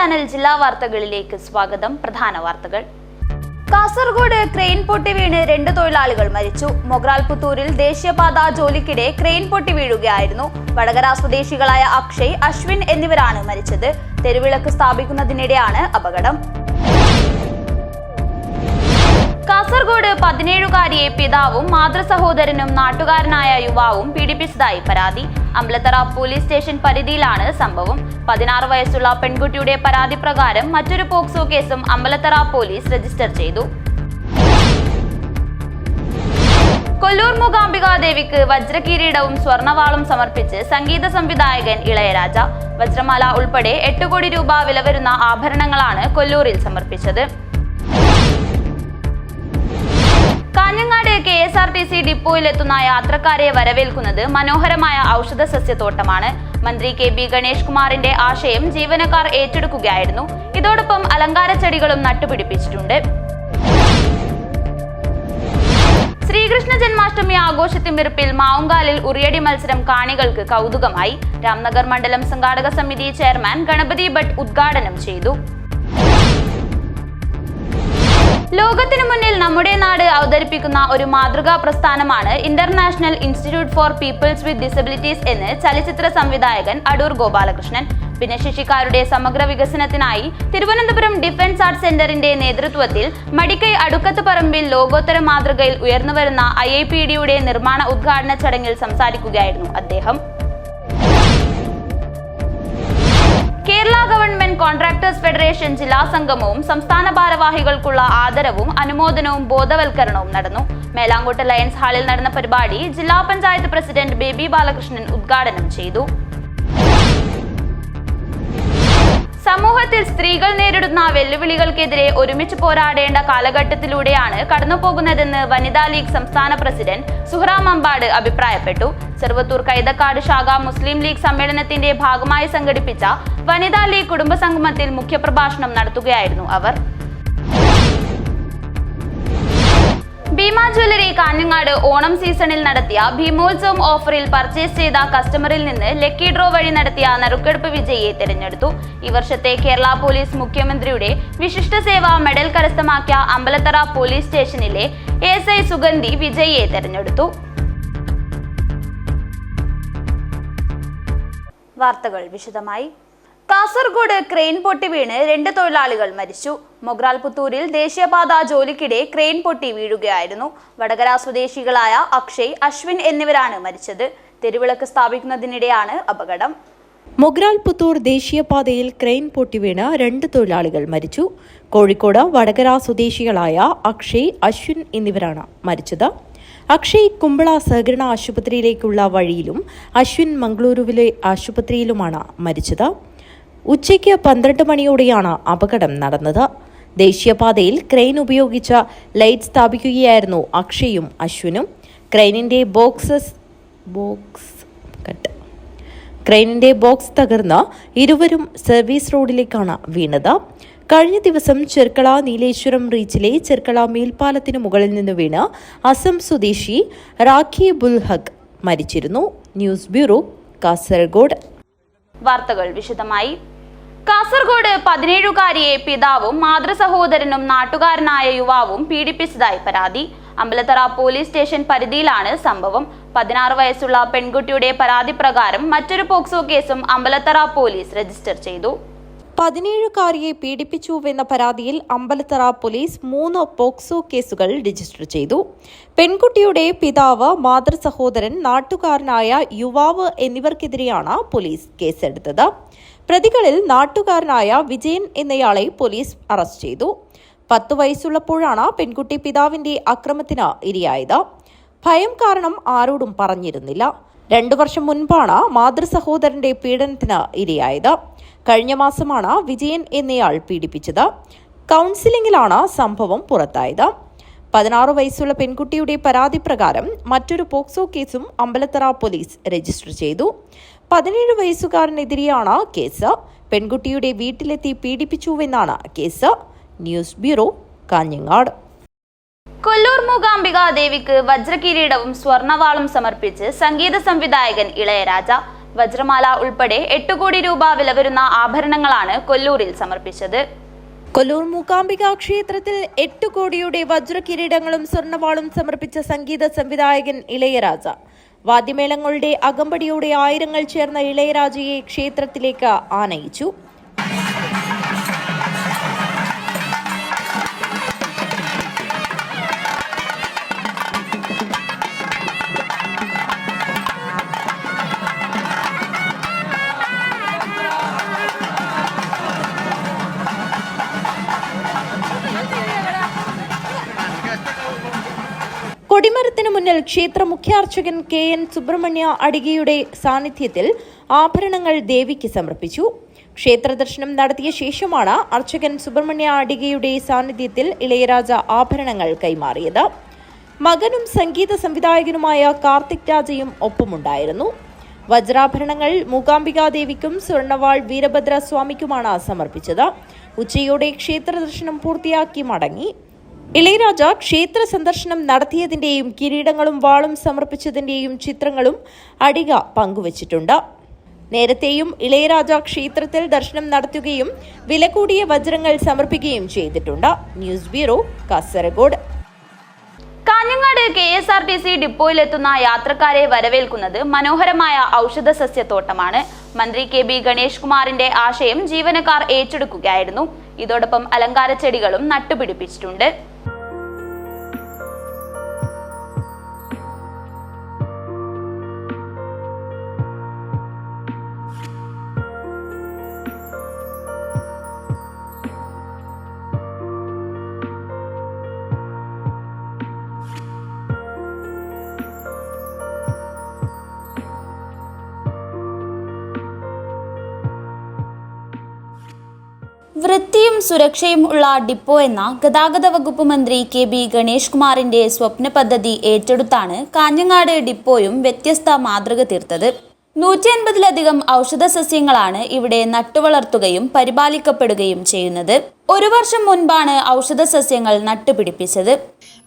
Channel ജില്ലാ വാർത്തകളിലേക്ക് സ്വാഗതം. പ്രധാന വാർത്തകൾ. കാസർഗോഡ് ക്രെയിൻ പൊട്ടി വീണ് 2 തൊഴിലാളികൾ മരിച്ചു. മൊഗ്രാൽ പുത്തൂരിൽ ദേശീയപാത ജോലിക്കിടെ ക്രെയിൻ പൊട്ടി വീഴുകയായിരുന്നു. വടകര സ്വദേശികളായ അക്ഷയ്, അശ്വിൻ എന്നിവരാണ് മരിച്ചത്. തെരുവിളക്ക് സ്ഥാപിക്കുന്നതിനിടെയാണ് അപകടം. കാസർഗോഡ് 17-കാരിയെ പിതാവും മാതൃസഹോദരനും നാട്ടുകാരനായ യുവാവും പീഡിപ്പിച്ചതായി പരാതി. അമ്പലത്തറ പോലീസ് സ്റ്റേഷൻ പരിധിയിലാണ് സംഭവം. 16 വയസ്സുള്ള പെൺകുട്ടിയുടെ പരാതി പ്രകാരം മറ്റൊരു പോക്സോ കേസും അമ്പലത്തറ പോലീസ് രജിസ്റ്റർ ചെയ്തു. കൊല്ലൂർ മൂകാംബികാദേവിക്ക് വജ്രകിരീടവും സ്വർണവാളും സമർപ്പിച്ച് സംഗീത സംവിധായകൻ ഇളയരാജ. വജ്രമാല ഉൾപ്പെടെ 8 കോടി രൂപ വില വരുന്ന ആഭരണങ്ങളാണ് കൊല്ലൂരിൽ സമർപ്പിച്ചത്. കാഞ്ഞങ്ങാട് KSRTC ഡിപ്പോയിലെത്തുന്ന യാത്രക്കാരെ വരവേൽക്കുന്നത് മനോഹരമായ ഔഷധ സസ്യത്തോട്ടമാണ്. മന്ത്രി KB ഗണേഷ് കുമാറിന്റെ ആശയം ജീവനക്കാർ ഏറ്റെടുക്കുകയായിരുന്നു. ഇതോടൊപ്പം അലങ്കാര ചെടികളും നട്ടുപിടിപ്പിച്ചിട്ടുണ്ട്. ശ്രീകൃഷ്ണ ജന്മാഷ്ടമി ആഘോഷത്തിമിർപ്പിൽ മാവുങ്കാലിൽ ഉറിയടി മത്സരം കാണികൾക്ക് കൗതുകമായി. രാംനഗർ മണ്ഡലം സംഘാടക സമിതി ചെയർമാൻ ഗണപതി ഭട്ട് ഉദ്ഘാടനം ചെയ്തു. ലോകത്തിനു മുന്നിൽ നമ്മുടെ നാട് അവതരിപ്പിക്കുന്ന ഒരു മാതൃകാ പ്രസ്ഥാനമാണ് international institute for peoples with disabilities എന്ന് ചലച്ചിത്ര സംവിധായകൻ അടൂർ ഗോപാലകൃഷ്ണൻ. ഭിന്നശേഷിക്കാരുടെ സമഗ്ര വികസനത്തിനായി തിരുവനന്തപുരം ഡിഫൻസ് ആർട്സ് സെന്ററിന്റെ നേതൃത്വത്തിൽ മടിക്കൈ അടുക്കത്ത് പറമ്പിൽ ലോകോത്തര മാതൃകയിൽ ഉയർന്നുവരുന്ന IIPDയുടെ നിർമ്മാണ ഉദ്ഘാടന ചടങ്ങിൽ സംസാരിക്കുകയായിരുന്നു അദ്ദേഹം. കേരള ഗവൺമെന്റ് കോൺട്രാക്ടേഴ്സ് ഫെഡറേഷൻ ജില്ലാ സംഗമവും സംസ്ഥാന ഭാരവാഹികൾക്കുള്ള ആദരവും അനുമോദനവും ബോധവൽക്കരണവും നടന്നു. മേലാങ്കോട്ട് ലയൺസ് ഹാളിൽ നടന്ന പരിപാടി ജില്ലാ പഞ്ചായത്ത് പ്രസിഡന്റ് ബേബി ബാലകൃഷ്ണൻ ഉദ്ഘാടനം ചെയ്തു. സമൂഹത്തിൽ സ്ത്രീകൾ നേരിടുന്ന വെല്ലുവിളികൾക്കെതിരെ ഒരുമിച്ച് പോരാടേണ്ട കാലഘട്ടത്തിലൂടെയാണ് കടന്നുപോകുന്നതെന്ന് വനിതാ ലീഗ് സംസ്ഥാന പ്രസിഡന്റ് സുഹ്റ മമ്പാട് അഭിപ്രായപ്പെട്ടു. ചെറുവത്തൂർ കൈതക്കാട് ശാഖ മുസ്ലിം ലീഗ് സമ്മേളനത്തിന്റെ ഭാഗമായി സംഘടിപ്പിച്ച വനിതാ ലീഗ് കുടുംബസംഗമത്തിൽ മുഖ്യപ്രഭാഷണം നടത്തുകയായിരുന്നു അവർ. ഭീമ ജ്വല്ലറി കാഞ്ഞങ്ങാട് ഓണം സീസണിൽ നടത്തിയ ഭീമോത്സവം ഓഫറിൽ പർച്ചേസ് ചെയ്ത കസ്റ്റമറിൽ നിന്ന് ലക്കി ഡ്രോ വഴി നടത്തിയ നറുക്കെടുപ്പ് വിജയിയെ തിരഞ്ഞെടുത്തു. ഈ വർഷത്തെ കേരള പോലീസ് മുഖ്യമന്ത്രിയുടെ വിശിഷ്ട സേവാ മെഡൽ കരസ്ഥമാക്കിയ അമ്പലത്തറ പോലീസ് സ്റ്റേഷനിലെ ASI സുഗന്ധി വിജയിയെ തിരഞ്ഞെടുത്തു. വാർത്തകൾ വിശദമായി. കാസർഗോഡ് ക്രെയിൻ പൊട്ടി വീണ് 2 തൊഴിലാളികൾ മരിച്ചു. മൊഗ്രാൽ പുത്തൂരിൽ ദേശീയപാത ജോലിക്കിടെ ക്രെയിൻ പൊട്ടി വീഴുകയായിരുന്നു. വടകര സ്വദേശികളായ അക്ഷയ്, അശ്വിൻ എന്നിവരാണ് മരിച്ചത്. തെരുവിളക്ക് സ്ഥാപിക്കുന്നതിനിടെയാണ് അപകടം. മൊഗ്രാൽ പുത്തൂർ ദേശീയപാതയിൽ ക്രെയിൻ പൊട്ടി വീണ് 2 തൊഴിലാളികൾ മരിച്ചു. കോഴിക്കോട് വടകര സ്വദേശികളായ അക്ഷയ്, അശ്വിൻ എന്നിവരാണ് മരിച്ചത്. അക്ഷയ് കുമ്പള സഹകരണ ആശുപത്രിയിലേക്കുള്ള വഴിയിലും അശ്വിൻ മംഗളൂരുവിലെ ആശുപത്രിയിലുമാണ് മരിച്ചത്. ഉച്ചയ്ക്ക് 12 മണിയോടെയാണ് അപകടം നടന്നത്. ദേശീയപാതയിൽ ക്രെയിൻ ഉപയോഗിച്ച് ലൈറ്റ് സ്ഥാപിക്കുകയായിരുന്നു അക്ഷയും അശ്വിനും. ക്രെയിനിന്റെ ബോക്സ് തകർന്ന് ഇരുവരും സർവീസ് റോഡിലേക്കാണ് വീണത്. കഴിഞ്ഞ ദിവസം ചെർക്കള നീലേശ്വരം റീച്ചിലെ ചെർക്കള മേൽപ്പാലത്തിനു മുകളിൽ നിന്ന് വീണ് അസം സ്വദേശി റാഖി ബുൽഹഖ് മരിച്ചിരുന്നു. News bureau, Kasaragod. വാർത്തകൾ വിശദമായി. കാസർഗോഡ് 17-കാരിയെ പിതാവും മാതൃസഹോദരനും നാട്ടുകാരനായ യുവാവും പീഡിപ്പിച്ചതായി പരാതി. അമ്പലത്തറ പോലീസ് സ്റ്റേഷൻ പരിധിയിലാണ് സംഭവം. 16 വയസ്സുള്ള പെൺകുട്ടിയുടെ പരാതി പ്രകാരം മറ്റൊരു പോക്സോ കേസും അമ്പലത്തറ പോലീസ് രജിസ്റ്റർ ചെയ്തു. 17-കാരിയെ പീഡിപ്പിച്ചുവെന്ന പരാതിയിൽ അമ്പലത്തറ പോലീസ് 3 പോക്സോ കേസുകൾ രജിസ്റ്റർ ചെയ്തു. പെൺകുട്ടിയുടെ പിതാവ്, മാതൃസഹോദരൻ, നാട്ടുകാരനായ യുവാവ് എന്നിവർക്കെതിരെയാണ് പോലീസ് കേസെടുത്തത്. പ്രതികളിൽ നാട്ടുകാരനായ വിജയൻ എന്നയാളെ പോലീസ് അറസ്റ്റ് ചെയ്തു. 10 വയസ്സുള്ളപ്പോഴാണ് പെൺകുട്ടി പിതാവിന്റെ അക്രമത്തിന് ഇരയായത്. ഭയം കാരണം ആരോടും പറഞ്ഞിരുന്നില്ല. 2 വർഷം മുൻപാണ് മാതൃസഹോദരന്റെ പീഡനത്തിന് ഇരയായത്. കഴിഞ്ഞ മാസമാണ് വിജയൻ എന്നയാൾ പീഡിപ്പിച്ചത്. കൗൺസിലിംഗിലാണ് സംഭവം പുറത്തായത്. 16 വയസ്സുള്ള പെൺകുട്ടിയുടെ പരാതി പ്രകാരം മറ്റൊരു പോക്സോ കേസും അമ്പലത്തറ പോലീസ് രജിസ്റ്റർ ചെയ്തു. 17 വയസ്സുകാരനെതിരെയാണ് കേസ്. പെൺകുട്ടിയുടെ വീട്ടിലെത്തി പീഡിപ്പിച്ചുവെന്നാണ് case. News bureau, Kanhangad. Kollur മൂകാംബികാദേവിക്ക് വജ്രകിരീടവും സ്വർണവാളും സമർപ്പിച്ച് സംഗീത സംവിധായകൻ ഇളയരാജ. വജ്രമാല ഉൾപ്പെടെ 8 കോടി രൂപ വില വരുന്ന ആഭരണങ്ങളാണ് കൊല്ലൂരിൽ സമർപ്പിച്ചത്. കൊല്ലൂർ മൂകാംബിക ക്ഷേത്രത്തിൽ 8 കോടിയുടെ വജ്രകിരീടങ്ങളും സ്വർണ്ണവാളും സമർപ്പിച്ച സംഗീത സംവിധായകൻ ഇളയരാജ. വാദ്യമേളങ്ങളുടെ അകമ്പടിയോടെ ആയിരങ്ങൾ ചേർന്ന ഇളയരാജയെ ക്ഷേത്രത്തിലേക്ക് ആനയിച്ചു. കൊടിമരത്തിന് മുന്നിൽ ക്ഷേത്ര മുഖ്യാർച്ചകൻ KN സുബ്രഹ്മണ്യ അടികയുടെ സാന്നിധ്യത്തിൽ ആഭരണങ്ങൾ ദേവിക്ക് സമർപ്പിച്ചു. ക്ഷേത്ര ദർശനം നടത്തിയ ശേഷമാണ് അർച്ചകൻ സുബ്രഹ്മണ്യ അടികയുടെ സാന്നിധ്യത്തിൽ ഇളയരാജ ആഭരണങ്ങൾ കൈമാറിയത്. മകനും സംഗീത സംവിധായകനുമായ കാർത്തിക് രാജയും ഒപ്പമുണ്ടായിരുന്നു. വജ്രാഭരണങ്ങൾ മൂകാംബികാദേവിക്കും സ്വർണ്ണവാൾ വീരഭദ്ര സ്വാമിക്കുമാണ് സമർപ്പിച്ചത്. ഉച്ചയോടെ ക്ഷേത്ര ദർശനം പൂർത്തിയാക്കി മടങ്ങി. ഇളയരാജ ക്ഷേത്ര സന്ദർശനം നടത്തിയതിന്റെയും കിരീടങ്ങളും വാളും സമർപ്പിച്ചതിന്റെയും ചിത്രങ്ങളും അടിക പങ്കുവച്ചിട്ടുണ്ട്. നേരത്തെയും ഇളയരാജ ക്ഷേത്രത്തിൽ ദർശനം നടത്തുകയും വില കൂടിയ വജ്രങ്ങൾ സമർപ്പിക്കുകയും ചെയ്തിട്ടുണ്ട്. News bureau, Kasaragod. Kanhangad KSRTC ഡിപ്പോയിലെത്തുന്ന യാത്രക്കാരെ വരവേൽക്കുന്നത് മനോഹരമായ ഔഷധ സസ്യത്തോട്ടമാണ്. മന്ത്രി KB ഗണേഷ് കുമാറിന്റെ ആശയം ജീവനക്കാർ ഏറ്റെടുക്കുകയായിരുന്നു. ഇതോടൊപ്പം അലങ്കാര ചെടികളും നട്ടുപിടിപ്പിച്ചിട്ടുണ്ട്. വൃത്തിയും സുരക്ഷയും ഉള്ള ഡിപ്പോ എന്ന ഗതാഗത വകുപ്പ് മന്ത്രി KB ഗണേഷ് കുമാറിന്റെ സ്വപ്ന പദ്ധതി ഏറ്റെടുത്താണ് കാഞ്ഞങ്ങാട് ഡിപ്പോയും വ്യത്യസ്ത മാതൃക തീർത്തത്. 150ലധികം ഔഷധ സസ്യങ്ങളാണ് ഇവിടെ നട്ടുവളർത്തുകയും പരിപാലിക്കപ്പെടുകയും ചെയ്യുന്നത്. 1 വർഷം മുൻപാണ് ഔഷധ സസ്യങ്ങൾ നട്ടുപിടിപ്പിച്ചത്.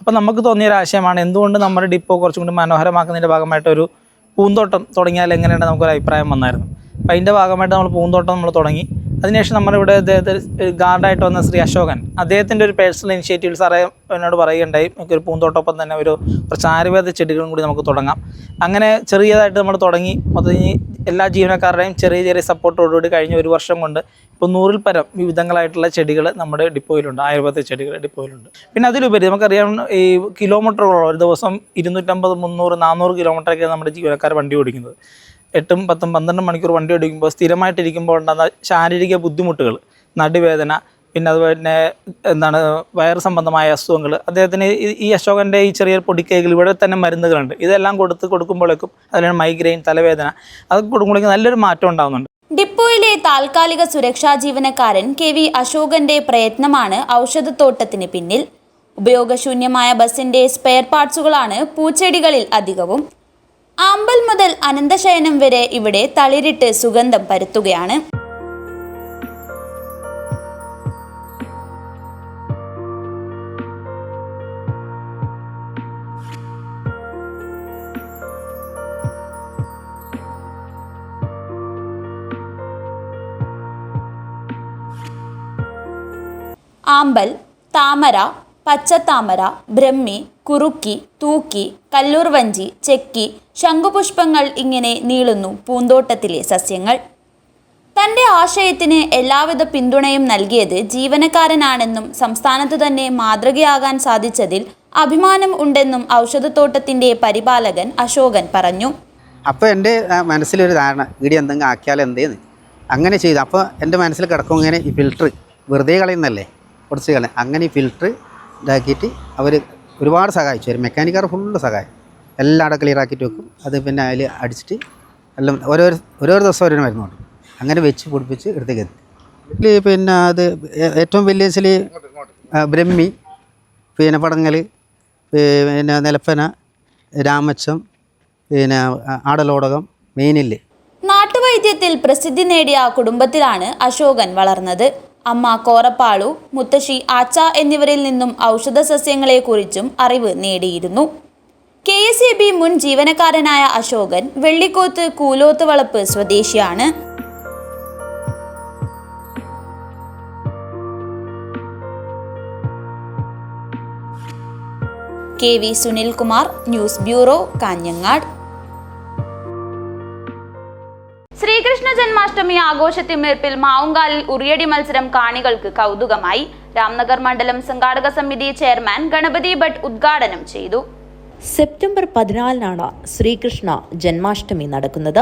അപ്പോൾ നമുക്ക് തോന്നിയൊരു ആശയമാണ് എന്തുകൊണ്ട് നമ്മുടെ ഡിപ്പോ കുറച്ചും കൂടി മനോഹരമാക്കുന്നതിൻ്റെ ഭാഗമായിട്ട് ഒരു പൂന്തോട്ടം തുടങ്ങിയാൽ എങ്ങനെയാണ് നമുക്കൊരു അഭിപ്രായം വന്നായിരുന്നു. അപ്പോൾ അതിൻ്റെ ഭാഗമായിട്ട് നമ്മൾ പൂന്തോട്ടം നമ്മൾ തുടങ്ങി. അതിനുശേഷം നമ്മളിവിടെ ഗാർഡായിട്ട് വന്ന ശ്രീ അശോകൻ, അദ്ദേഹത്തിൻ്റെ ഒരു പേഴ്സണൽ ഇനിഷ്യേറ്റീവ് സാറേ എന്നോട് പറയുകയുണ്ടായി, നമുക്കൊരു പൂന്തോട്ടൊപ്പം തന്നെ കുറച്ച് ആയുർവേദ ചെടികളും കൂടി നമുക്ക് തുടങ്ങാം. അങ്ങനെ ചെറിയതായിട്ട് നമ്മൾ തുടങ്ങി. മൊത്തം എല്ലാ ജീവനക്കാരുടെയും ചെറിയ ചെറിയ സപ്പോർട്ടോടുകൂടി കഴിഞ്ഞ 1 വർഷം കൊണ്ട് ഇപ്പോൾ 100ൽ പരം വിവിധങ്ങളായിട്ടുള്ള ചെടികൾ നമ്മുടെ ഡിപ്പോയിലുണ്ട്, ആയുർവേദ ചെടികൾ ഡിപ്പോയിലുണ്ട്. പിന്നെ അതിലുപരി നമുക്കറിയാം ഈ കിലോമീറ്ററുകളോ ഒരു ദിവസം 250, 300, 400 കിലോമീറ്ററൊക്കെ നമ്മുടെ ജീവനക്കാർ വണ്ടി ഓടിക്കുന്നത്. 8, 10, 12 മണിക്കൂർ വണ്ടി ഓടിക്കുമ്പോൾ സ്ഥിരമായിട്ടിരിക്കുമ്പോൾ ഉണ്ടാകുന്ന ശാരീരിക ബുദ്ധിമുട്ടുകൾ, നടുവേദന, പിന്നെ അതുപോലെ തന്നെ വയറ് സംബന്ധമായ അസുഖങ്ങൾ. അദ്ദേഹത്തിന് ഈ അശോകൻ്റെ ഈ ചെറിയ പൊടിക്കൈകൾ ഇവിടെ തന്നെ മരുന്നുകളുണ്ട്. ഇതെല്ലാം കൊടുക്കുമ്പോഴേക്കും അതിലാണ് മൈഗ്രെയിൻ, തലവേദന, അതൊക്കെ കൊടുക്കുമ്പോഴേക്കും നല്ലൊരു മാറ്റം ഉണ്ടാകുന്നുണ്ട്. ഡിപ്പോയിലെ താൽക്കാലിക സുരക്ഷാ ജീവനക്കാരൻ KV അശോകന്റെ പ്രയത്നമാണ് ഔഷധത്തോട്ടത്തിന് പിന്നിൽ. ഉപയോഗശൂന്യമായ ബസിന്റെ സ്പെയർ പാർട്സുകളാണ് പൂച്ചെടികളിൽ അധികവും. ആമ്പൽ മുതൽ അനന്തശയനം വരെ ഇവിടെ തളിരിട്ട് സുഗന്ധം പരത്തുകയാണ്. ആമ്പൽ, താമര, പച്ചത്താമര, ബ്രഹ്മി, കുറുക്കി, തൂക്കി, കല്ലൂർ വഞ്ചി, ചെക്കി, ശംഖുപുഷ്പങ്ങൾ ഇങ്ങനെ നീളുന്നു പൂന്തോട്ടത്തിലെ സസ്യങ്ങൾ. തൻ്റെ ആശയത്തിന് എല്ലാവിധ പിന്തുണയും നൽകിയത് ജീവനക്കാരനാണെന്നും സംസ്ഥാനത്ത് തന്നെ മാതൃകയാകാൻ സാധിച്ചതിൽ അഭിമാനം ഉണ്ടെന്നും ഔഷധത്തോട്ടത്തിൻ്റെ പരിപാലകൻ അശോകൻ പറഞ്ഞു. അപ്പോൾ എൻ്റെ മനസ്സിലൊരു ധാരണ, ഇവിടെ എന്തെങ്കിലും ആക്കിയാൽ എന്തേന്ന് അങ്ങനെ ചെയ്തു. അപ്പോൾ എൻ്റെ മനസ്സിൽ കിടക്കും ഇങ്ങനെ ഈ ഫിൽറ്റർ വെറുതെ കളയുന്നല്ലേ, കുറച്ച് കളയും. അങ്ങനെ ഈ ഫിൽറ്റർ ഇതാക്കിയിട്ട് അവർ ഒരുപാട് സഹായിച്ചു. ഒരു മെക്കാനിക്കാർ ഫുള്ള് സഹായം, എല്ലാം അവിടെ ക്ലിയർ ആക്കിയിട്ട് വെക്കും. അത് പിന്നെ അതിൽ അടിച്ചിട്ട് എല്ലാം ഓരോ ദിവസം ഓരോ മരുന്നുണ്ട്. അങ്ങനെ വെച്ച് പൊടിപ്പിച്ച് എടുത്തേക്ക് എത്തി. പിന്നെ അത് ഏറ്റവും വലിയ വെച്ചാൽ ബ്രഹ്മി, പിന്നെ പടങ്ങൽ, പിന്നെ നിലപ്പന, രാമച്ചം, പിന്നെ ആടലോടകം, മെയിനില്. നാട്ടുവൈദ്യത്തിൽ പ്രസിദ്ധി നേടിയ കുടുംബത്തിലാണ് അശോകൻ വളർന്നത്. അമ്മ കോറപ്പാളു, മുത്തശ്ശി ആച്ച എന്നിവരിൽ നിന്നും ഔഷധ സസ്യങ്ങളെക്കുറിച്ചും അറിവ് നേടിയിരുന്നു. KSEB മുൻ ജീവനക്കാരനായ അശോകൻ വെള്ളിക്കോത്ത് കൂലോത്ത് വളപ്പ് സ്വദേശിയാണ്. KV Sunilkumar, news bureau, Kanhangad. Sreekrishna Janmashtami ആഘോഷത്തിമിർപ്പിൽ മാവുങ്കാലിൽ ഉറിയടി മത്സരം കാണികൾക്ക് കൗതുകമായി. രാംനഗർ മണ്ഡലം സംഘാടക സമിതി ചെയർമാൻ ഗണപതി ഭട്ട് ഉദ്ഘാടനം ചെയ്തു. സെപ്റ്റംബർ 14 ശ്രീകൃഷ്ണ ജന്മാഷ്ടമി നടക്കുന്നത്.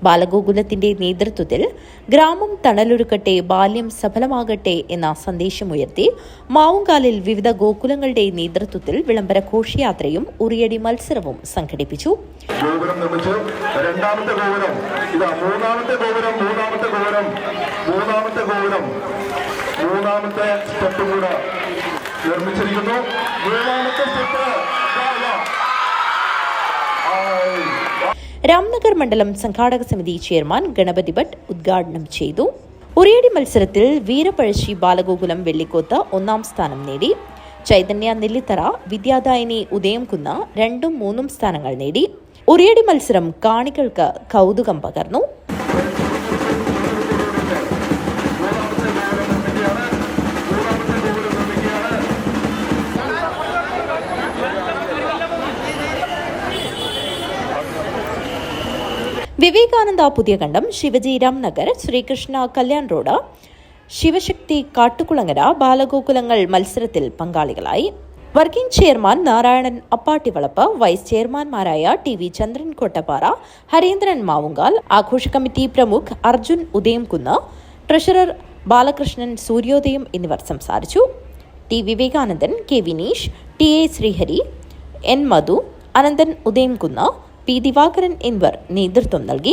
ബാലഗോകുലത്തിന്റെ നേതൃത്വത്തിൽ ഗ്രാമം തണലൊരുക്കട്ടെ, ബാല്യം സഫലമാകട്ടെ എന്ന സന്ദേശമുയർത്തി മാവുങ്കാലിൽ വിവിധ ഗോകുലങ്ങളുടെ നേതൃത്വത്തിൽ വിളംബര ഘോഷയാത്രയും ഉറിയടി മത്സരവും സംഘടിപ്പിച്ചു. ഗോപുരം നിർമ്മിച്ച് രണ്ടാമത്തെ ഗോപുരം, ഇതാ മൂന്നാമത്തെ ഗോപുരം, മൂന്നാമത്തെ സ്റ്റെപ്പ് കൂടെ നിർമ്മിച്ചിരിക്കുന്നു. മൂന്നാമത്തെ സ്റ്റെപ്പ് രാംനഗർ മണ്ഡലം സംഘാടക സമിതി ചെയർമാൻ ഗണപതി ഭട്ട് ഉദ്ഘാടനം ചെയ്തു. ഉറിയടി മത്സരത്തിൽ വീരപഴശ്ശി ബാലഗോകുലം വെള്ളിക്കോത്ത് 1ാം സ്ഥാനം നേടി. ചൈതന്യ നെല്ലിത്തറ, വിദ്യാദായിനി ഉദയംകുന്ന് 2ഉം 3ഉം സ്ഥാനങ്ങൾ നേടി. ഉറിയടി മത്സരം കാണികൾക്ക് കൗതുകം പകർന്നു. വിവേകാനന്ദ പുതിയകണ്ടം, ശിവജി രാംനഗർ, ശ്രീകൃഷ്ണ കല്യാൺ റോഡ്, ശിവശക്തി കാട്ടുകുളങ്ങര ബാലഗോകുലങ്ങൾ മത്സരത്തിൽ പങ്കാളികളായി. Working chairman Narayanan Appattivalappu, vice ചെയർമാൻമാരായ TV ചന്ദ്രൻ കോട്ടപ്പാറ, ഹരീന്ദ്രൻ മാവുങ്കാൽ, ആഘോഷ കമ്മിറ്റി പ്രമുഖ് അർജുൻ ഉദയംകുന്ന്, ട്രഷറർ ബാലകൃഷ്ണൻ സൂര്യോദയം എന്നിവർ സംസാരിച്ചു. T വിവേകാനന്ദൻ, K Vineesh, TA Sreehari, N മധു, അനന്തൻ ഉദയംകുന്ന്, P ദിവാകരൻ എന്നിവർ നേതൃത്വം നൽകി.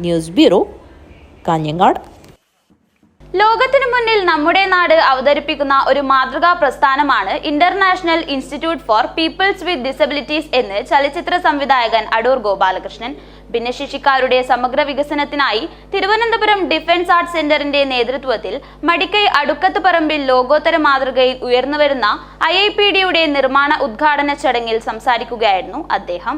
News bureau, Kanhangad. ലോകത്തിനു മുന്നിൽ നമ്മുടെ നാട് അവതരിപ്പിക്കുന്ന ഒരു മാതൃകാ പ്രസ്ഥാനമാണ് international institute for peoples with disabilities എന്ന് ചലച്ചിത്ര സംവിധായകൻ അടൂർ ഗോപാലകൃഷ്ണൻ. ഭിന്നശേഷിക്കാരുടെ സമഗ്ര വികസനത്തിനായി തിരുവനന്തപുരം ഡിഫൻസ് ആർട്സ് സെന്ററിന്റെ നേതൃത്വത്തിൽ മടിക്കൈ അടുക്കത്ത് പറമ്പിൽ ലോകോത്തര മാതൃകയിൽ ഉയർന്നുവരുന്ന IIPDയുടെ നിർമ്മാണ ഉദ്ഘാടന ചടങ്ങിൽ സംസാരിക്കുകയായിരുന്നു അദ്ദേഹം.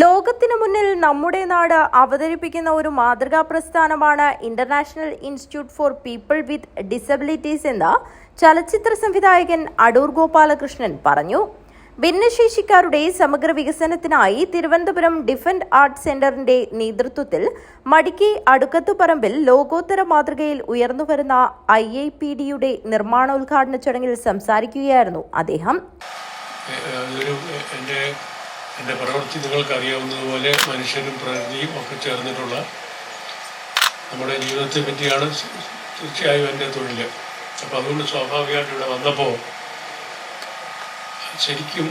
ലോകത്തിനു മുന്നിൽ നമ്മുടെ നാട് അവതരിപ്പിക്കുന്ന ഒരു മാതൃകാ പ്രസ്ഥാനമാണ് international institute for people with disabilities എന്ന് ചലച്ചിത്ര സംവിധായകൻ അടൂർ ഗോപാലകൃഷ്ണൻ പറഞ്ഞു. ഭിന്നശേഷിക്കാരുടെ സമഗ്ര വികസനത്തിനായി തിരുവനന്തപുരം ഡിഫൻസ് ആർട്സ് സെന്ററിന്റെ നേതൃത്വത്തിൽ മടിക്കൈ അടുക്കത്തുപറമ്പിൽ ലോകോത്തര മാതൃകയിൽ ഉയർന്നുവരുന്ന IIPDയുടെ നിർമ്മാണോദ്ഘാടന ചടങ്ങിൽ സംസാരിക്കുകയായിരുന്നു അദ്ദേഹം. എൻ്റെ പ്രവൃത്തി നിങ്ങൾക്കറിയാവുന്നതുപോലെ മനുഷ്യനും പ്രകൃതിയും ഒക്കെ ചേർന്നിട്ടുള്ള നമ്മുടെ ജീവിതത്തെ പറ്റിയാണ് തീർച്ചയായും എൻ്റെ തൊഴിൽ. അപ്പോൾ അതുകൊണ്ട് സ്വാഭാവികമായിട്ട് ഇവിടെ വന്നപ്പോൾ ശരിക്കും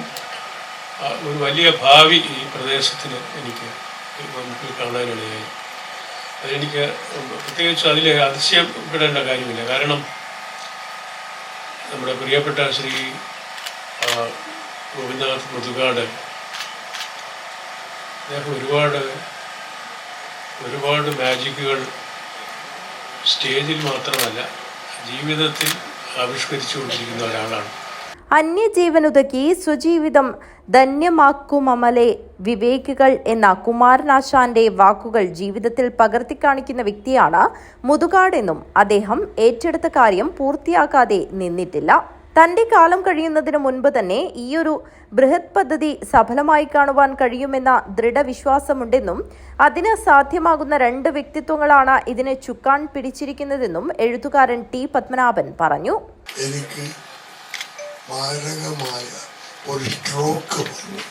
ഒരു വലിയ ഭാവി ഈ പ്രദേശത്തിന് എനിക്ക് നമുക്ക് കാണാനിടയായി. അതെനിക്ക് പ്രത്യേകിച്ച് അതിൽ അതിശയപ്പെടേണ്ട കാര്യമില്ല. കാരണം നമ്മുടെ പ്രിയപ്പെട്ട ശ്രീ ഗോവിന്ദനാഥ് മുതുകാട് അദ്ദേഹം ഒരുപാട് മാജിക്കുകൾ സ്റ്റേജിൽ മാത്രമല്ല ജീവിതത്തിൽ ആവിഷ്കരിച്ചുകൊണ്ടിരിക്കുന്ന ഒരാളാണ്. അന്യജീവനുതകി സ്വജീവിതം ധന്യമാക്കുമമലെ വിവേകികൾ എന്ന കുമാരനാശാന്റെ വാക്കുകൾ ജീവിതത്തിൽ പകർത്തിക്കാണിക്കുന്ന വ്യക്തിയാണ് മുതുകാടെന്നും അദ്ദേഹം ഏറ്റെടുത്ത കാര്യം പൂർത്തിയാക്കാതെ നിന്നിട്ടില്ല. തന്റെ കാലം കഴിയുന്നതിന് മുൻപ് തന്നെ ഈയൊരു ബൃഹത് പദ്ധതി സഫലമായി കാണുവാൻ കഴിയുമെന്ന ദൃഢവിശ്വാസമുണ്ടെന്നും അതിന് സാധ്യമാകുന്ന 2 വ്യക്തിത്വങ്ങളാണ് ഇതിന് ചുക്കാൻ പിടിച്ചിരിക്കുന്നതെന്നും എഴുത്തുകാരൻ T പത്മനാഭൻ പറഞ്ഞു. എനിക്ക് മാരകമായ ഒരു സ്ട്രോക്ക് വന്നു.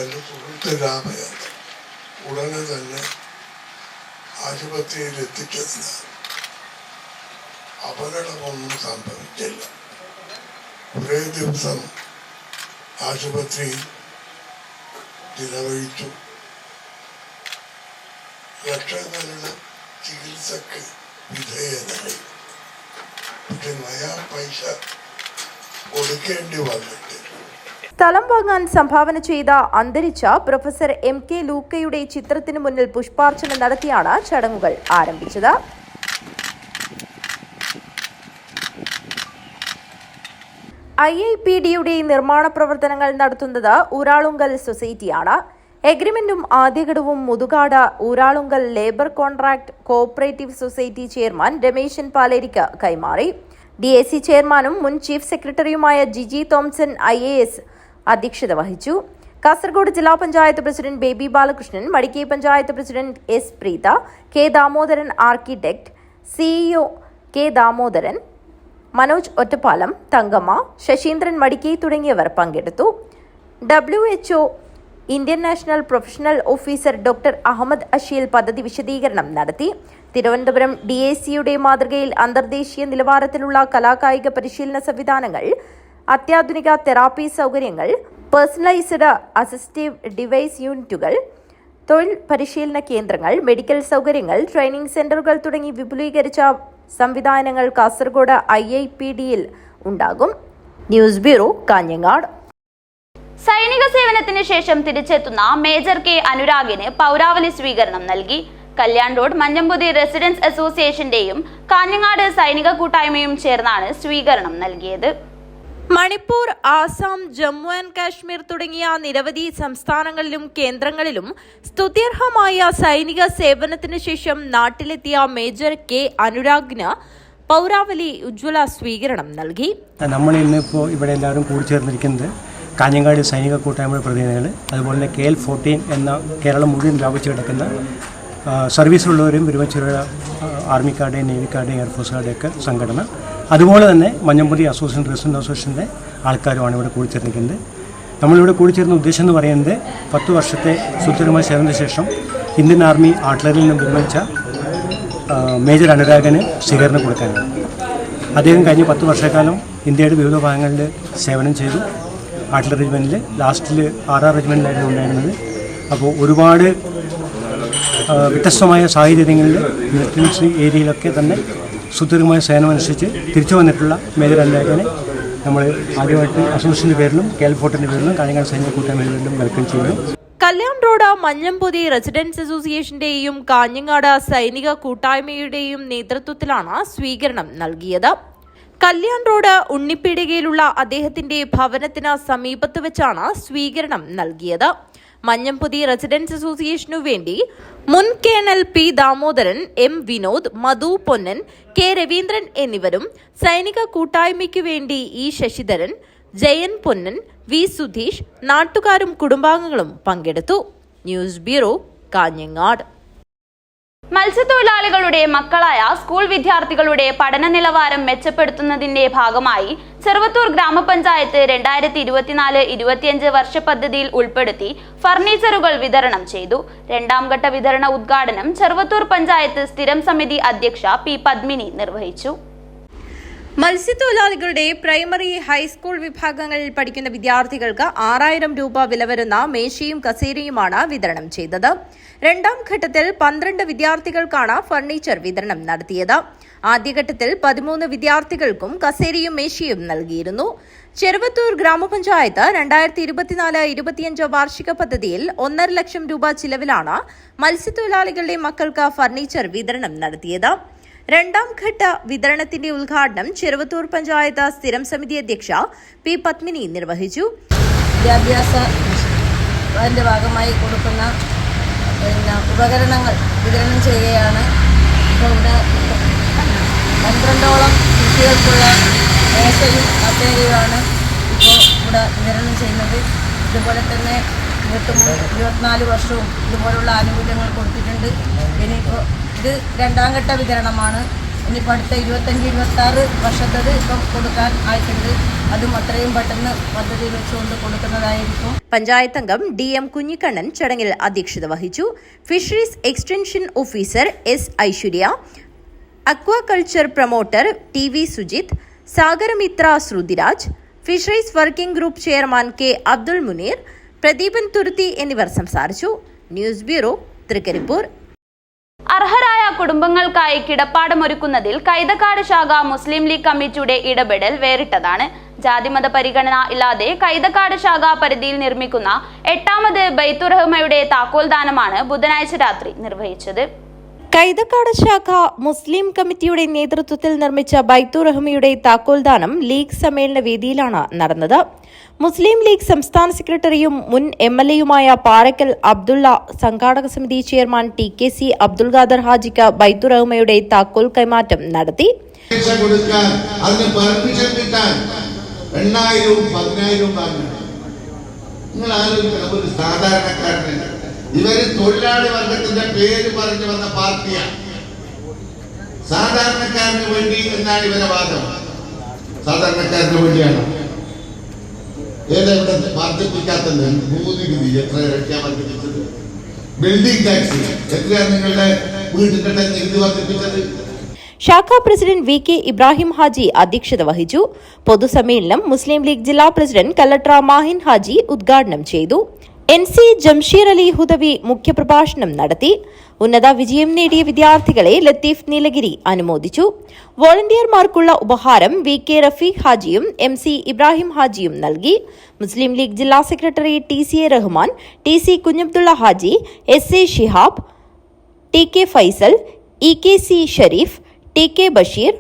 എൻ്റെ സുഹൃത്ത് രാമയാൻ ഉടനെ തന്നെ ആശുപത്രിയിൽ എത്തിച്ചതിനാൽ അപകടമൊന്നും സംഭവിച്ചില്ല. കുറേ ദിവസം ആശുപത്രിയിൽ ചിലവഴിച്ചു. ലക്ഷങ്ങളുടെ ചികിത്സക്ക് വിധേയനായി. പക്ഷെ നയാ പൈസ കൊടുക്കേണ്ടി വന്നിട്ട് സ്ഥലം വാങ്ങാൻ സംഭാവന ചെയ്ത അന്തരിച്ച പ്രൊഫസർ MK ലൂക്കയുടെ ചിത്രത്തിന് മുന്നിൽ പുഷ്പാർച്ചന നടത്തിയാണ് ചടങ്ങുകൾ ആരംഭിച്ചത്. IIPDയുടെ നിർമ്മാണ പ്രവർത്തനങ്ങൾ നടത്തുന്നത് ഊരാളുങ്കൽ സൊസൈറ്റിയാണ്. എഗ്രിമെന്റും ആദ്യഘടവും Muthukad Uralungal labour contract cooperative society chairman Ramesan പാലേരിക്ക് കൈമാറി. DAC ചെയർമാനും മുൻ ചീഫ് സെക്രട്ടറിയുമായ ജിജി തോംസൺ IAS അധ്യക്ഷത വഹിച്ചു. കാസർഗോഡ് ജില്ലാ panchayat president Baby Balakrishnan, Madikai panchayat president S. Preetha, K. Damodaran architect, CEO K. Damodaran, Manoj Ottapalam, Thankamma, Sasheendran Madikai തുടങ്ങിയവർ പങ്കെടുത്തു. WHO Indian national professional officer doctor Ahammed Asheel പദ്ധതി വിശദീകരണം നടത്തി. തിരുവനന്തപുരം DACയുടെ മാതൃകയിൽ അന്തർദേശീയ നിലവാരത്തിലുള്ള കലാകായിക പരിശീലന സംവിധാനങ്ങൾ, അത്യാധുനിക തെറാപ്പി സൗകര്യങ്ങൾ, പേഴ്സണലൈസ്ഡ് അസിസ്റ്റീവ് ഡിവൈസ് യൂണിറ്റുകൾ, തൊഴിൽ പരിശീലന കേന്ദ്രങ്ങൾ, മെഡിക്കൽ സൗകര്യങ്ങൾ, ട്രെയിനിംഗ് സെന്ററുകൾ തുടങ്ങി വിപുലീകരിച്ച സംവിധാനങ്ങൾ കാസർഗോഡ് IIPDയിൽ ഉണ്ടാകും. News bureau, Kanhangad. സൈനിക സേവനത്തിന് ശേഷം തിരിച്ചെത്തുന്ന മേജർ K. അനുരാഗിന് പൗരാവലി സ്വീകരണം നൽകി. കല്യാൺ റോഡ് മഞ്ഞമ്പുതി റെസിഡൻസ് അസോസിയേഷന്റെയും കാഞ്ഞങ്ങാട് സൈനിക കൂട്ടായ്മയും ചേർന്നാണ് സ്വീകരണം നൽകിയത്. മണിപ്പൂർ, ആസാം, ജമ്മു ആൻഡ് കാശ്മീർ തുടങ്ങിയ നിരവധി സംസ്ഥാനങ്ങളിലും കേന്ദ്രങ്ങളിലും സ്തുത്യർഹമായ സൈനിക സേവനത്തിന് ശേഷം നാട്ടിലെത്തിയ മേജർ K. അനുരാഗിന് പൗരാവലി ഉജ്ജ്വല സ്വീകരണം നൽകി. നമ്മൾ ഇന്നിപ്പോൾ ഇവിടെ എല്ലാവരും കൂടിച്ചേർന്നിരിക്കുന്നത് കാഞ്ഞങ്ങാട് സൈനിക കൂട്ടായ്മയുടെ പ്രതിനിധികൾ, അതുപോലെ തന്നെ KL-14 എന്ന കേരളം മുഴുവൻ വ്യാപിച്ചു കിടക്കുന്ന സർവീസിലുള്ളവരും വിരമിച്ചവരുടെ ആർമിക്കാരുടെയും നേവിക്കാരുടെയും എയർഫോഴ്സുകാരുടെയൊക്കെ സംഘടന, അതുപോലെ തന്നെ മഞ്ഞമ്പുതി അസോസിയേഷൻ റെസിഡന്റ് അസോസിയേഷൻ്റെ ആൾക്കാരുമാണ് ഇവിടെ കൂടിച്ചേർന്നിരിക്കുന്നത്. നമ്മളിവിടെ കൂടിച്ചേർന്ന ഉദ്ദേശം എന്ന് പറയുന്നത് 10 വർഷത്തെ സുദീർഘമായ സേവനത്തിന് ശേഷം ഇന്ത്യൻ ആർമി ആർട്ടിലറിയിൽ നിന്നും വിരമിച്ച മേജർ അനുരാഗന് സ്വീകരണം കൊടുക്കാനാണ്. അദ്ദേഹം കഴിഞ്ഞ 10 വർഷക്കാലം ഇന്ത്യയുടെ വിവിധ ഭാഗങ്ങളിൽ സേവനം ചെയ്തു. ആർട്ടിലറി റെജിമെൻറ്റിൽ ലാസ്റ്റിൽ 6 റെജിമെൻറ്റിലായിരുന്നു ഉണ്ടായിരുന്നത്. അപ്പോൾ ഒരുപാട് വ്യത്യസ്തമായ സാഹചര്യങ്ങളിൽ മിലിറ്ററി ഏരിയയിലൊക്കെ തന്നെ സുദീർഘമായ സേവനമനുസരിച്ച് തിരിച്ചു വന്നിട്ടുള്ള മേജർ അനുരാഗനെ നമ്മൾ ആദ്യമായിട്ട് അസോസിയേഷൻ്റെ പേരിലും KL-14 പേരിലും കാഞ്ഞങ്ങാട് സൈനിക കൂട്ടായ്മയുടെ പേരിലും വെൽക്കം ചെയ്യുന്നു. കല്യാൺ റോഡ് മഞ്ഞമ്പുതി റെസിഡൻസ് അസോസിയേഷന്റെയും കാഞ്ഞങ്ങാട് സൈനിക കൂട്ടായ്മയുടെയും നേതൃത്വത്തിലാണ് സ്വീകരണം നൽകിയത്. കല്യാൺ റോഡ് ഉണ്ണിപ്പീടികയിലുള്ള അദ്ദേഹത്തിന്റെ ഭവനത്തിന് സമീപത്ത് വെച്ചാണ് സ്വീകരണം നൽകിയത്. മഞ്ഞമ്പുതി റെസിഡൻസ് അസോസിയേഷനു വേണ്ടി മുൻ colonel P. Damodaran, M. Vinod, Madhu Ponnan, K. Raveendran എന്നിവരും സൈനിക കൂട്ടായ്മയ്ക്കു വേണ്ടി E. ശശിധരൻ, ജയൻ പൊന്നൻ, V. സുധീഷ്, നാട്ടുകാരും കുടുംബാംഗങ്ങളും പങ്കെടുത്തു. News bureau, Kanhangad. മത്സ്യത്തൊഴിലാളികളുടെ മക്കളായ സ്കൂൾ വിദ്യാർത്ഥികളുടെ പഠന നിലവാരം മെച്ചപ്പെടുത്തുന്നതിന്റെ ഭാഗമായി ചെറുവത്തൂർ ഗ്രാമപഞ്ചായത്ത് 2024-25 വർഷ പദ്ധതിയിൽ ഉൾപ്പെടുത്തി ഫർണിച്ചറുകൾ വിതരണം ചെയ്തു. 2ാം ഘട്ട വിതരണ ഉദ്ഘാടനം ചെറുവത്തൂർ പഞ്ചായത്ത് സ്ഥിരം സമിതി അധ്യക്ഷ P. പദ്മിനി നിർവഹിച്ചു. മത്സ്യത്തൊഴിലാളികളുടെ പ്രൈമറി, ഹൈസ്കൂൾ വിഭാഗങ്ങളിൽ പഠിക്കുന്ന വിദ്യാർത്ഥികൾക്ക് 6000 രൂപ വില വരുന്ന മേശയും കസേരയുമാണ് വിതരണം ചെയ്തത്. 2ാം ഘട്ടത്തിൽ 12 വിദ്യാർത്ഥികൾക്കാണ് ഫർണിച്ചർ വിതരണം നടത്തിയത്. ആദ്യഘട്ടത്തിൽ 13 വിദ്യാർത്ഥികൾക്കും കസേരയും മേശയും നൽകിയിരുന്നു. ചെറുവത്തൂർ ഗ്രാമപഞ്ചായത്ത് 2024-25 വാർഷിക പദ്ധതിയിൽ 1.5 ലക്ഷം രൂപ ചിലവിലാണ് മത്സ്യത്തൊഴിലാളികളുടെ മക്കൾക്ക് ഫർണിച്ചർ വിതരണം നടത്തിയത്. 2ാം ഘട്ട വിതരണത്തിന്റെ ഉദ്ഘാടനം ചെറുവത്തൂർ പഞ്ചായത്ത് സ്ഥിരം സമിതി അധ്യക്ഷ P. പദ്മിനി നിർവഹിച്ചു. വിദ്യാഭ്യാസത്തിന്റെ ഭാഗമായി കൊടുക്കുന്ന ഉപകരണങ്ങൾ വിതരണം ചെയ്യുകയാണ്. ഇപ്പോൾ ഇവിടെ 12ഓളം കുട്ടികൾക്കുള്ള മേശയും കസേരയുമാണ് ഇപ്പോൾ ഇവിടെ വിതരണം ചെയ്യുന്നത്. ഇതുപോലെ തന്നെ 24 വർഷവും ഇതുപോലുള്ള ആനുകൂല്യങ്ങൾ കൊടുത്തിട്ടുണ്ട്. ഇനിയിപ്പോൾ ഇത് 2ാം ഘട്ട വിതരണമാണ്. ഇനിയിപ്പോൾ അടുത്ത 25-26 വർഷത്തത് ഇപ്പം കൊടുക്കാൻ ആയിട്ടുണ്ട്. അതും അത്രയും പെട്ടെന്ന് പദ്ധതിയിൽ വെച്ചുകൊണ്ട് കൊടുക്കുന്നതായിരിക്കും. പഞ്ചായത്ത് അംഗം DM കുഞ്ഞിക്കണ്ണൻ ചടങ്ങിൽ അധ്യക്ഷത വഹിച്ചു. Fisheries extension officer S. Aishwarya, aquaculture promoter TV. Sujith, Sagaramithra Shruthiraj, fisheries working group chairman K. Abdul Muneer, Pradeepan Thuruthi എന്നിവർ സംസാരിച്ചു. News bureau, Trikaripur. അർഹരായ കുടുംബങ്ങൾക്കായി കിടപ്പാടമൊരുക്കുന്നതിൽ കൈതക്കാട് ശാഖ മുസ്ലിം ലീഗ് കമ്മിറ്റിയുടെ ഇടപെടൽ വേറിട്ടതാണ്. ജാതിമത പരിഗണന ഇല്ലാതെ കൈതക്കാട് ശാഖ പരിധിയിൽ നിർമ്മിക്കുന്ന 8ാമത് ബൈത്തുറഹ്മയുടെ താക്കോൽദാനമാണ് ബുധനാഴ്ച രാത്രി നിർവഹിച്ചത്. കൈതക്കാട് ശാഖ മുസ്ലിം കമ്മിറ്റിയുടെ നേതൃത്വത്തിൽ നിർമ്മിച്ച ബൈത്തുർ റഹ്മയുടെ താക്കോൽദാനം ലീഗ് സമ്മേളന വേദിയിലാണ് നടന്നത്. മുസ്ലിം ലീഗ് സംസ്ഥാന സെക്രട്ടറിയും മുൻ MLA-യുമായ പാറക്കൽ അബ്ദുള്ള, സംഘാടക സമിതി ചെയർമാൻ TKC അബ്ദുൽ ഖാദർ ഹാജിക്ക് ബൈത്തുർ റഹ്മയുടെ താക്കോൽ കൈമാറ്റം നടത്തി. ഇവര് തൊഴിലാളി വർഗത്തിന്റെ പേര് പറഞ്ഞു വന്ന പാർട്ടിയാണ്. സാധാരണക്കാരന് വേണ്ടി എന്നാണ് ഇവരെ വാദം. സാധാരണക്കാരന് വേണ്ടിയാണ്. ഏതെവിടെ വർദ്ധിപ്പിക്കാത്തത്? ഭൂനികുതി എത്രയാണ് വർദ്ധിപ്പിച്ചത്? ബിൽഡിംഗ് ടാക്സ് എത്രയാണ് നിങ്ങളുടെ വീട്ടിന്റെ നികുതി വർദ്ധിപ്പിച്ചത്? ശാഖാ പ്രസിഡന്റ് VK ഇബ്രാഹിം ഹാജി അധ്യക്ഷത വഹിച്ചു. പൊതുസമ്മേളനം മുസ്ലിം ലീഗ് ജില്ലാ പ്രസിഡന്റ് കല്ലട്ര മാഹിൻ ഹാജി ഉദ്ഘാടനം ചെയ്തു. NC ജംഷീർ അലി ഹുദവി മുഖ്യപ്രഭാഷണം നടത്തി. ഉന്നത വിജയം നേടിയ വിദ്യാർത്ഥികളെ ലത്തീഫ് നീലഗിരി അനുമോദിച്ചു. വോളണ്ടിയർമാർക്കുള്ള ഉപഹാരം VK റഫീഖ് ഹാജിയും MC ഇബ്രാഹിം ഹാജിയും നൽകി. മുസ്ലിം ലീഗ് ജില്ലാ secretary TCA Rahman, TC Kunhabdulla Haji, SA Shihab, TK Faisal, EKC Shareef, TK Basheer,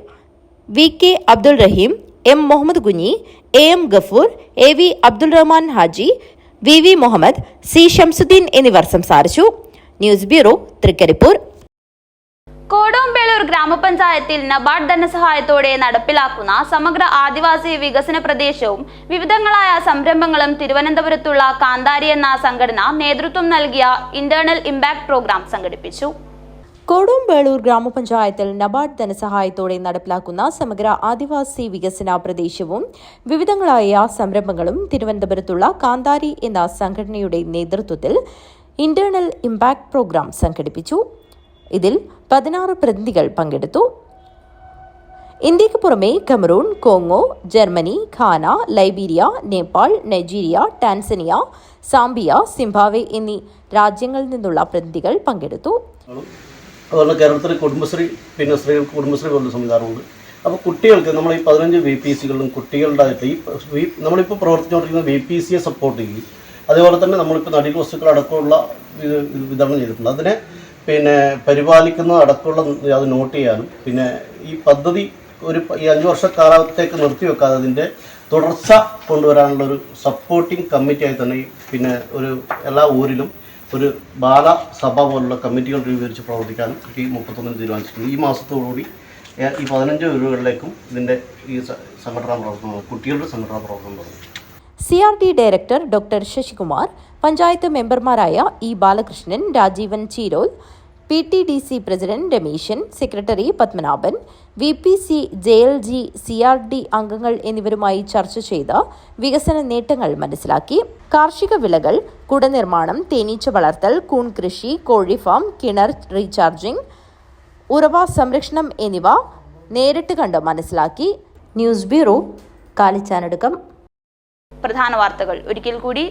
VK Abdul Raheem, M Muhammad Kunhi, AM Gafoor, AV Abdul Rahman Haji, VV Muhammad, C Shamsuddin എന്നിവർ സംസാരിച്ചു. News bureau, Trikaripur. കോടോംബേളൂർ ഗ്രാമപഞ്ചായത്തിൽ നബാർഡ് ധനസഹായത്തോടെ നടപ്പിലാക്കുന്ന സമഗ്ര ആദിവാസി വികസന പ്രദേശവും വിവിധങ്ങളായ സംരംഭങ്ങളും തിരുവനന്തപുരത്തുള്ള കാന്താരി എന്ന സംഘടന നേതൃത്വം നൽകിയ ഇന്റേണൽ ഇമ്പാക്ട് പ്രോഗ്രാം സംഘടിപ്പിച്ചു. കോടോംബേളൂർ ഗ്രാമപഞ്ചായത്തിൽ നബാർഡ് ധനസഹായത്തോടെ നടപ്പിലാക്കുന്ന സമഗ്ര ആദിവാസി വികസന പ്രദേശവും വിവിധങ്ങളായ സംരംഭങ്ങളും തിരുവനന്തപുരത്തുള്ള കാന്താരി എന്ന സംഘടനയുടെ നേതൃത്വത്തിൽ ഇന്റേണൽ ഇമ്പാക്ട് പ്രോഗ്രാം സംഘടിപ്പിച്ചു. ഇതിൽ 16 പ്രതിനിധികൾ പങ്കെടുത്തു. ഇന്ത്യക്ക് പുറമെ Cameroon, Congo, Germany, Ghana, Liberia, Nepal, Nigeria, Tanzania, Zambia, Zimbabwe എന്നീ രാജ്യങ്ങളിൽ നിന്നുള്ള പ്രതിനിധികൾ പങ്കെടുത്തു. അതുപോലെ കേരളത്തിൽ കുടുംബശ്രീ, പിന്നെ സ്ത്രീകൾക്ക് കുടുംബശ്രീ പോലുള്ള സംവിധാനമുണ്ട്. അപ്പോൾ കുട്ടികൾക്ക് നമ്മൾ ഈ 15 VPCകളിലും കുട്ടികളുടെ നമ്മളിപ്പോൾ പ്രവർത്തിച്ചുകൊണ്ടിരിക്കുന്ന VPCയെ സപ്പോർട്ട് ചെയ്യും. അതേപോലെ തന്നെ നമ്മളിപ്പോൾ നടീൽ വസ്തുക്കൾ അടക്കമുള്ള വിതരണം ചെയ്തിട്ടുണ്ട്. അതിനെ പിന്നെ പരിപാലിക്കുന്ന അടക്കമുള്ള അത് നോട്ട് ചെയ്യാനും, പിന്നെ ഈ പദ്ധതി ഈ 5 വർഷക്കാലത്തേക്ക് നിർത്തിവെക്കാതെ അതിൻ്റെ തുടർച്ച കൊണ്ടുവരാനുള്ളൊരു സപ്പോർട്ടിംഗ് കമ്മിറ്റിയായി തന്നെ പിന്നെ ഒരു എല്ലാ ഊരിലും ഒരു ബാലസഭ പോലുള്ള കമ്മിറ്റികൾ രൂപീകരിച്ച് പ്രവർത്തിക്കാനും ഈ 31 തീരുമാനിച്ചിട്ടുണ്ട്. ഈ മാസത്തോടുകൂടി ഈ 15 ഊരുകളിലേക്കും ഇതിൻ്റെ ഈ സംഘടനാ പ്രവർത്തനം, കുട്ടികളുടെ സംഘടനാ പ്രവർത്തനം തുടങ്ങും. CRD director doctor Sasikumar, panchayat മെമ്പർമാരായ E Balakrishnan, Rajeevan Cheerol, PTDC president Ramesan, secretary Padmanabhan, VPC, JLG, CRD അംഗങ്ങൾ എന്നിവരുമായി ചർച്ച ചെയ്ത് വികസന നേട്ടങ്ങൾ മനസ്സിലാക്കി. കാർഷിക വിളകൾ, കുടനിർമ്മാണം, തേനീച്ച വളർത്തൽ, കൂൺ കൃഷി, കോഴി ഫാം, കിണർ റീചാർജിംഗ്, ഉറവ സംരക്ഷണം എന്നിവ നേരിട്ട് കണ്ട് മനസ്സിലാക്കി. News bureau, Kalichanadukkam. പ്രധാന വാർത്തകൾ ഒരിക്കൽ കൂടി.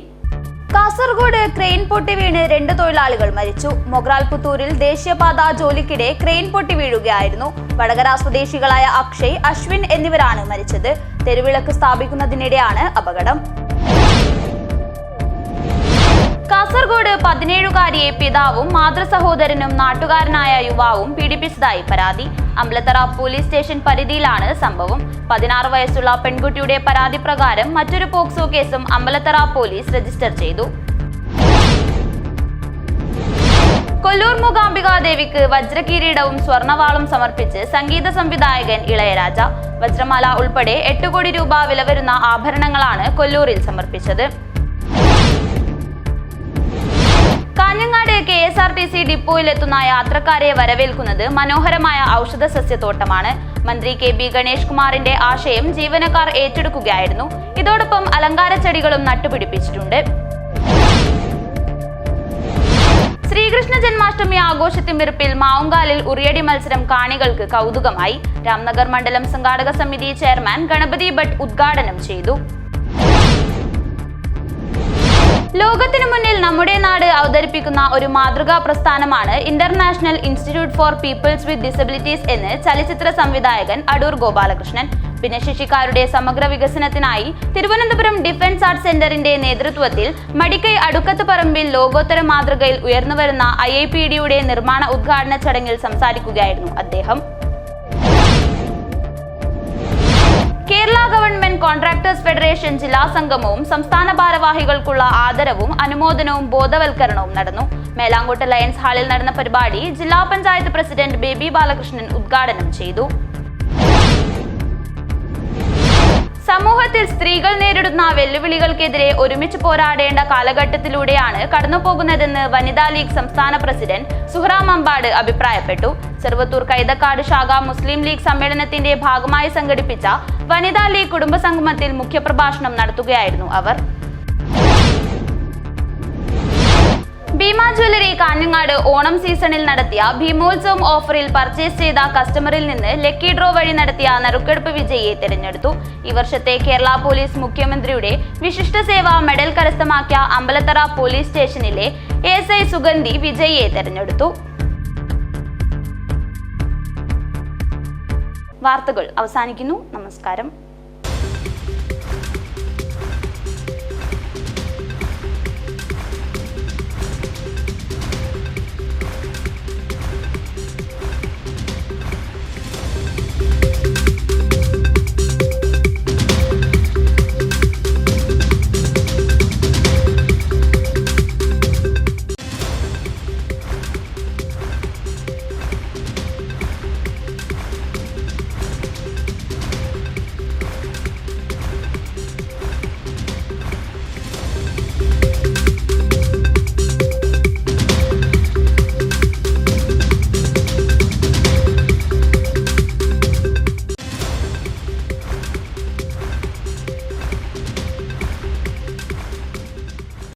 കാസർഗോഡ് ക്രെയിൻ പൊട്ടി വീണ് 2 തൊഴിലാളികൾ മരിച്ചു. മൊഗ്രാൽ പുത്തൂരിൽ ദേശീയപാത ജോലിക്കിടെ ക്രെയിൻ പൊട്ടി വീഴുകയായിരുന്നു. വടകര സ്വദേശികളായ അക്ഷയ്, അശ്വിൻ എന്നിവരാണ് മരിച്ചത്. തെരുവിളക്ക് സ്ഥാപിക്കുന്നതിനിടെയാണ് അപകടം. കാസർഗോഡ് 17-കാരിയെ പിതാവും മാതൃസഹോദരനും നാട്ടുകാരനായ യുവാവും പീഡിപ്പിച്ചതായി പരാതി. അമ്പലത്തറ പോലീസ് സ്റ്റേഷൻ പരിധിയിലാണ് സംഭവം. 16 വയസ്സുള്ള പെൺകുട്ടിയുടെ പരാതി പ്രകാരം മറ്റൊരു പോക്സോ കേസും അമ്പലത്തറ പോലീസ് രജിസ്റ്റർ ചെയ്തു. കൊല്ലൂർ മൂകാംബികാദേവിക്ക് വജ്രകിരീടവും സ്വർണവാളും സമർപ്പിച്ച് സംഗീത സംവിധായകൻ ഇളയരാജ. വജ്രമാല ഉൾപ്പെടെ 8 കോടി രൂപ വില വരുന്ന ആഭരണങ്ങളാണ് കൊല്ലൂരിൽ സമർപ്പിച്ചത്. കാഞ്ഞങ്ങാട് KSRTC ഡിപ്പോയിലെത്തുന്ന യാത്രക്കാരെ വരവേൽക്കുന്നത് മനോഹരമായ ഔഷധ സസ്യത്തോട്ടമാണ്. മന്ത്രി KB ഗണേഷ് കുമാറിന്റെ ആശയം ജീവനക്കാർ ഏറ്റെടുക്കുകയായിരുന്നു. ഇതോടൊപ്പം അലങ്കാര ചെടികളും നട്ടുപിടിപ്പിച്ചിട്ടുണ്ട്. ശ്രീകൃഷ്ണ ജന്മാഷ്ടമി ആഘോഷത്തിമിർപ്പിൽ മാവുങ്കാലിൽ ഉറിയടി മത്സരം കാണികൾക്ക് കൗതുകമായി. രാംനഗർ മണ്ഡലം സംഘാടക സമിതി ചെയർമാൻ ഗണപതി ഭട്ട് ഉദ്ഘാടനം ചെയ്തു. ലോകത്തിനു മുന്നിൽ നമ്മുടെ നാട് അവതരിപ്പിക്കുന്ന ഒരു മാതൃകാ പ്രസ്ഥാനമാണ് international institute for peoples with disabilities എന്ന് ചലച്ചിത്ര സംവിധായകൻ അടൂർ ഗോപാലകൃഷ്ണൻ. ഭിന്നശേഷിക്കാരുടെ സമഗ്ര വികസനത്തിനായി തിരുവനന്തപുരം ഡിഫൻസ് ആർട്സ് സെന്ററിന്റെ നേതൃത്വത്തിൽ മടിക്കൈ അടുക്കത്ത് പറമ്പിൽ ലോകോത്തര മാതൃകയിൽ ഉയർന്നുവരുന്ന IIPDയുടെ നിർമ്മാണ ഉദ്ഘാടന ചടങ്ങിൽ സംസാരിക്കുകയായിരുന്നു അദ്ദേഹം. കേരള ഗവൺമെന്റ് കോൺട്രാക്ടേഴ്സ് ഫെഡറേഷൻ ജില്ലാ സംഗമവും സംസ്ഥാന ഭാരവാഹികൾക്കുള്ള ആദരവും അനുമോദനവും ബോധവൽക്കരണവും നടന്നു. മേലാങ്കോട്ട് ലയൺസ് ഹാളിൽ നടന്ന പരിപാടി ജില്ലാ പഞ്ചായത്ത് പ്രസിഡന്റ് ബേബി ബാലകൃഷ്ണൻ ഉദ്ഘാടനം ചെയ്തു. സമൂഹത്തിൽ സ്ത്രീകൾ നേരിടുന്ന വെല്ലുവിളികൾക്കെതിരെ ഒരുമിച്ച് പോരാടേണ്ട കാലഘട്ടത്തിലൂടെയാണ് കടന്നുപോകുന്നതെന്ന് വനിതാ ലീഗ് സംസ്ഥാന പ്രസിഡന്റ് സുഹ്റ മമ്പാട് അഭിപ്രായപ്പെട്ടു. ചെറുവത്തൂർ കൈതക്കാട് ശാഖ മുസ്ലിം ലീഗ് സമ്മേളനത്തിന്റെ ഭാഗമായി സംഘടിപ്പിച്ച വനിതാ ലീഗ് കുടുംബസംഗമത്തിൽ മുഖ്യപ്രഭാഷണം നടത്തുകയായിരുന്നു അവർ. ഭീമ ജ്വല്ലറി കാഞ്ഞങ്ങാട് ഓണം സീസണിൽ നടത്തിയ ഭീമോത്സവം ഓഫറിൽ പർച്ചേസ് ചെയ്ത കസ്റ്റമറിൽ നിന്ന് ലക്കി ഡ്രോ വഴി നടത്തിയ നറുക്കെടുപ്പ് വിജയിയെ തിരഞ്ഞെടുത്തു. ഈ വർഷത്തെ കേരള പോലീസ് മുഖ്യമന്ത്രിയുടെ വിശിഷ്ട സേവാ മെഡൽ കരസ്ഥമാക്കിയ അമ്പലത്തറ പോലീസ് സ്റ്റേഷനിലെ ASI സുഗന്ധി വിജയിയെ തിരഞ്ഞെടുത്തു. വാർത്തകൾ അവസാനിക്കുന്നു. നമസ്കാരം.